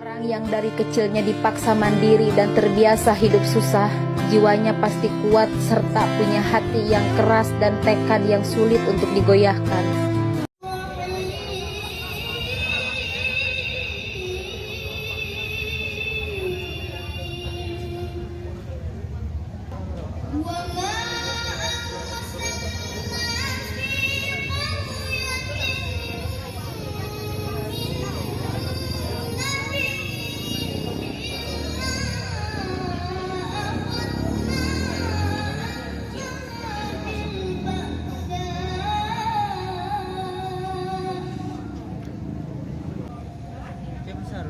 Orang yang dari kecilnya dipaksa mandiri dan terbiasa hidup susah, jiwanya pasti kuat serta punya hati yang keras dan tekad yang sulit untuk digoyahkan. Dia besar.